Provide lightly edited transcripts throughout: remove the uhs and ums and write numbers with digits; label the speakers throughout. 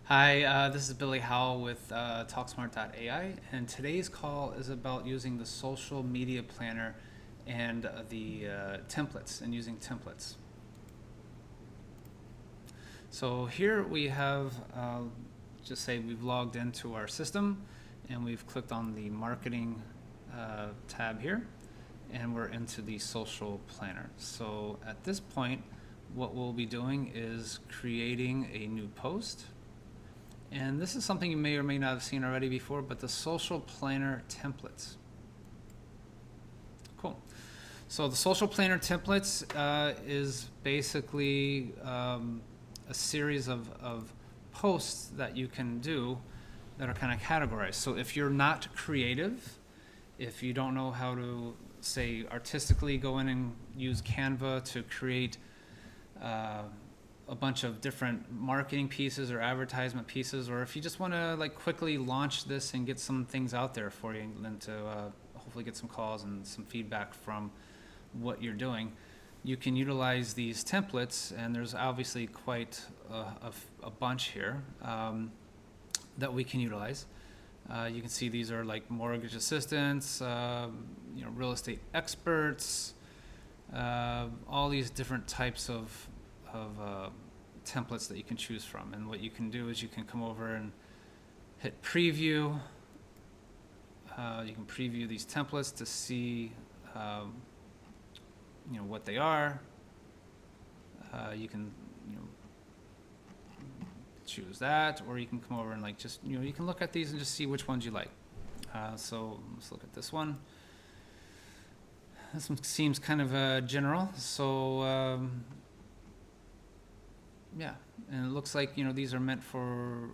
Speaker 1: Hi, this is Billy Howell with TalkSmart.ai, and today's call is about using the social media planner and the templates and using templates. So here we have, just say we've logged into our system and we've clicked on the marketing tab here, and we're into the social planner. So at this point, what we'll be doing is creating a new post. And this is something you may or may not have seen already before, but the social planner templates. Cool. So the social planner templates is basically a series of posts that you can do that are kind of categorized. So if you're not creative, if you don't know how to, say, artistically go in and use Canva to create a bunch of different marketing pieces or advertisement pieces, or if you just want to like quickly launch this and get some things out there for you, and then to hopefully get some calls and some feedback from what you're doing, you can utilize these templates. And there's obviously quite a bunch here that we can utilize. You can see these are like mortgage assistants, real estate experts, all these different types of templates that you can choose from. And what you can do is you can come over and hit preview. You can preview these templates to see what they are. You can choose that, or you can come over and like just you can look at these and just see which ones you like. So let's look at this one. This one seems kind of general, so yeah, and it looks like these are meant for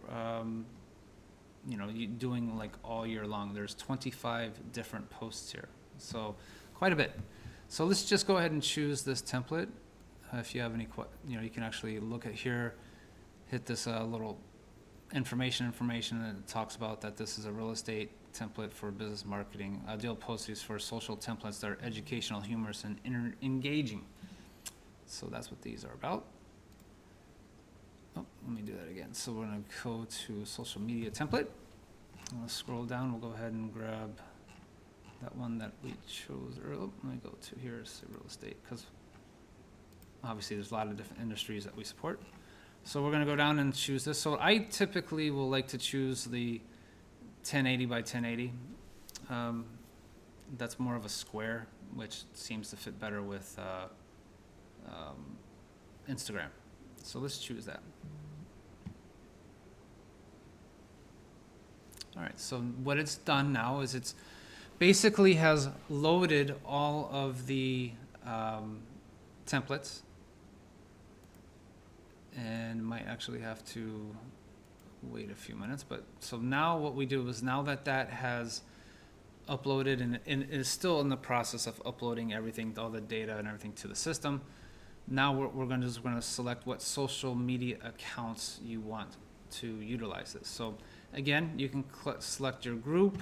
Speaker 1: you doing like all year long. There's 25 different posts here, so quite a bit. So let's just go ahead and choose this template. If you have any, you can actually look at here, hit this little information, and it talks about that this is a real estate template for business marketing. Ideal postings for social templates that are educational, humorous, and engaging. So that's what these are about. Oh, let me do that again. So we're going to go to social media template. Let's scroll down. We'll go ahead and grab that one that we chose earlier. Let me go to here, say real estate, because obviously there's a lot of different industries that we support. So we're going to go down and choose this. So I typically will like to choose the 1080 by 1080. That's more of a square, which seems to fit better with Instagram. So let's choose that. All right, so what it's done now is it's basically has loaded all of the templates, and might actually have to wait a few minutes. But so now what we do is, now that that has uploaded and is still in the process of uploading everything, all the data and everything to the system, now we're going to select what social media accounts you want to utilize this. So again, you can select your group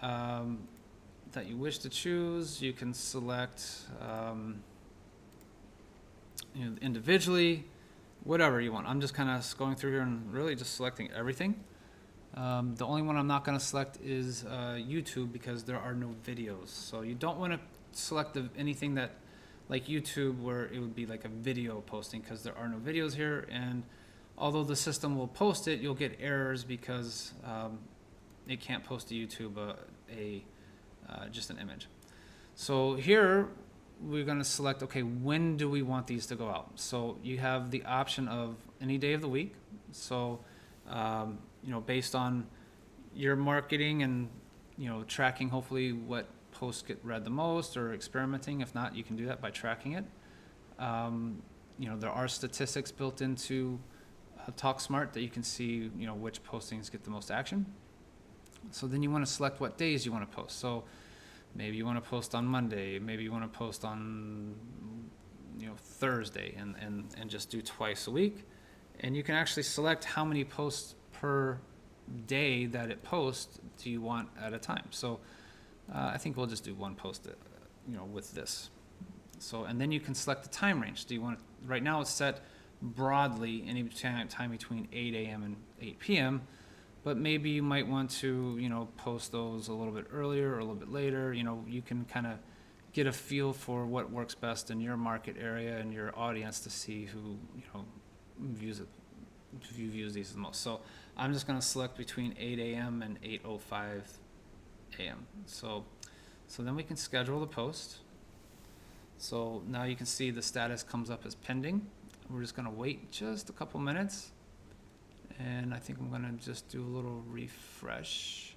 Speaker 1: that you wish to choose. You can select individually, whatever you want. I'm just kind of going through here and really just selecting everything. The only one I'm not going to select is YouTube, because there are no videos. So you don't want to select anything that like YouTube, where it would be like a video posting, because there are no videos here. And although the system will post it, you'll get errors because it can't post to YouTube just an image. So here we're going to select, okay, when do we want these to go out? So you have the option of any day of the week. So based on your marketing and tracking hopefully what posts get read the most, or experimenting. If not, you can do that by tracking it. There are statistics built into TalkSmart that you can see which postings get the most action. So then you want to select what days you want to post. So maybe you want to post on Monday, maybe you want to post on Thursday, and just do twice a week. And you can actually select how many posts per day that it posts do you want at a time. So I think we'll just do one post with this. So, and then you can select the time range. Do you want right now it's set broadly any time between 8 a.m. and 8 p.m. But maybe you might want to, post those a little bit earlier or a little bit later. You can kind of get a feel for what works best in your market area and your audience to see who, views it, who views these the most. So I'm just going to select between 8 a.m. and 8:05 a.m. So then we can schedule the post. So now you can see the status comes up as pending. We're just going to wait just a couple minutes. And I think I'm going to just do a little refresh.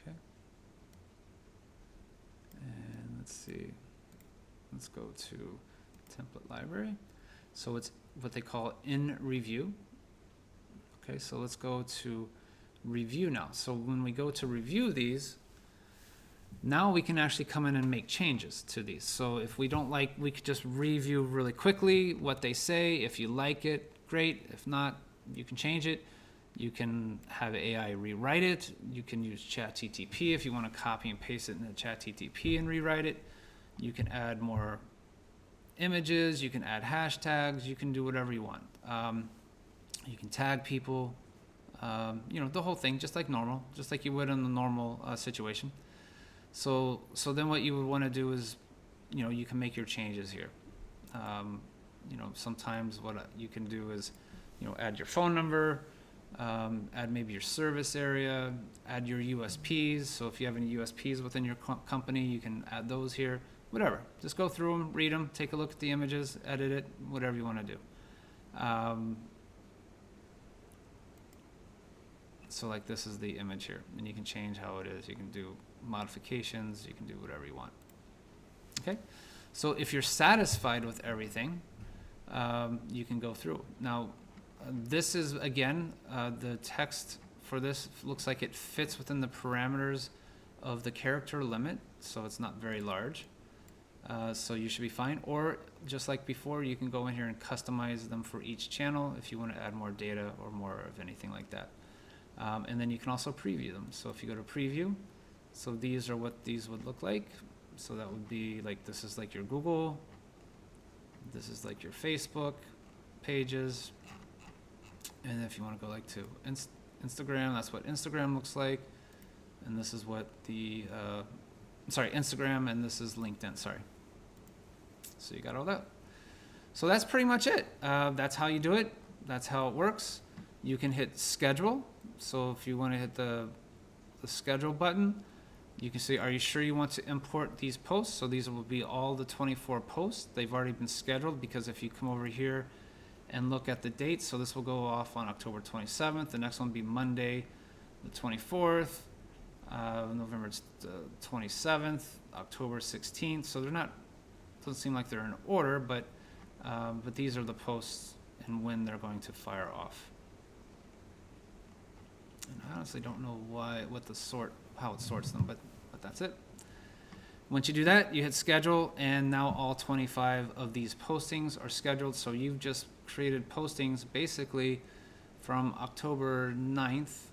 Speaker 1: Okay. And let's see. Let's go to template library. So it's what they call in review. Okay, so let's go to review now. So when we go to review these, now we can actually come in and make changes to these. So if we don't like, we could just review really quickly what they say. If you like it, great. If not, you can change it. You can have AI rewrite it. You can use ChatGPT if you want to copy and paste it into ChatGPT and rewrite it. You can add more images. You can add hashtags. You can do whatever you want. You can tag people. The whole thing, just like normal, just like you would in the normal situation. So then what you would want to do is, you can make your changes here. Sometimes what you can do is, add your phone number, add maybe your service area, add your USPs. So if you have any USPs within your company, you can add those here. Whatever. Just go through them, read them, take a look at the images, edit it, whatever you want to do. So like this is the image here, and you can change how it is. You can do modifications, you can do whatever you want. Okay, so if you're satisfied with everything, you can go through. Now, this is, again, the text for this looks like it fits within the parameters of the character limit, so it's not very large. So you should be fine. Or just like before, you can go in here and customize them for each channel if you want to add more data or more of anything like that. And then you can also preview them. So if you go to preview, so these are what these would look like. So that would be like, this is like your Google, this is like your Facebook pages. And if you want to go like to Instagram, that's what Instagram looks like. And this is what the, Instagram, and this is LinkedIn, sorry. So you got all that. So that's pretty much it. That's how you do it. That's how it works. You can hit schedule. So if you want to hit the schedule button, you can say, are you sure you want to import these posts? So these will be all the 24 posts. They've already been scheduled, because if you come over here and look at the dates, so this will go off on October 27th. The next one will be Monday, the 24th, November 27th, October 16th. So they're not, doesn't seem like they're in order, but these are the posts and when they're going to fire off. And I honestly don't know how it sorts them, but that's it. Once you do that, you hit schedule, and now all 25 of these postings are scheduled. So you've just created postings basically from October 9th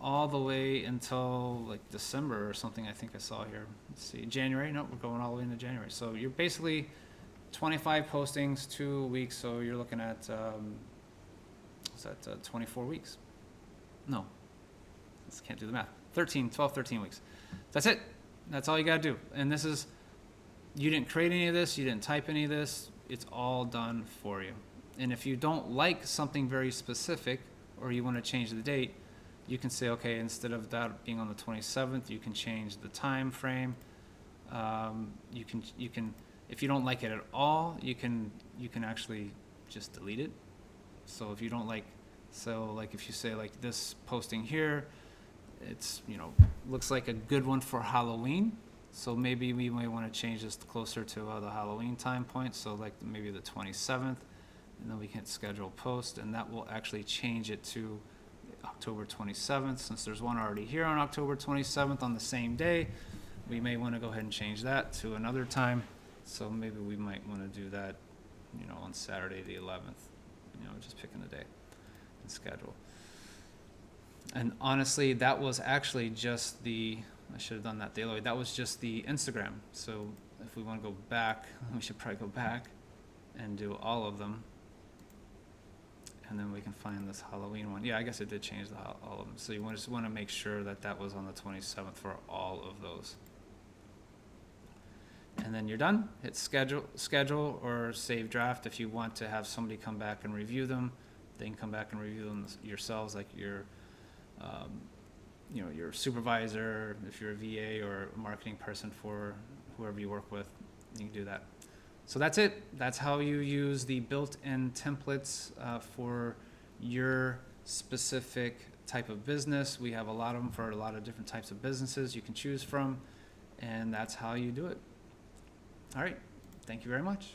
Speaker 1: all the way until like December or something. I think I saw here. Let's see, January. No, we're going all the way into January. So you're basically 25 postings, 2 weeks. So you're looking at, 24 weeks? No, just can't do the math. 13 weeks. That's it. That's all you got to do. And this is, you didn't create any of this. You didn't type any of this. It's all done for you. And if you don't like something very specific, or you want to change the date, you can say, okay, instead of that being on the 27th, you can change the time frame. You can, if you don't like it at all, you can actually just delete it. So if you don't like, like if you say like this posting here, it's, looks like a good one for Halloween. So maybe we might want to change this closer to the Halloween time point. So like maybe the 27th, and then we can schedule post, and that will actually change it to October 27th. Since there's one already here on October 27th on the same day, we may want to go ahead and change that to another time. So maybe we might want to do that, on Saturday the 11th, just picking a day and schedule. And honestly, that was actually just I should have done that the other way. That was just the Instagram. So if we want to go back, we should probably go back and do all of them. And then we can find this Halloween one. Yeah, I guess it did change all of them. So you just want to make sure that that was on the 27th for all of those. And then you're done. Hit schedule or save draft. If you want to have somebody come back and review them, they can come back and review them yourselves, like your your supervisor, if you're a VA or a marketing person for whoever you work with, you can do that. So that's it. That's how you use the built-in templates for your specific type of business. We have a lot of them for a lot of different types of businesses you can choose from, and that's how you do it. All right. Thank you very much.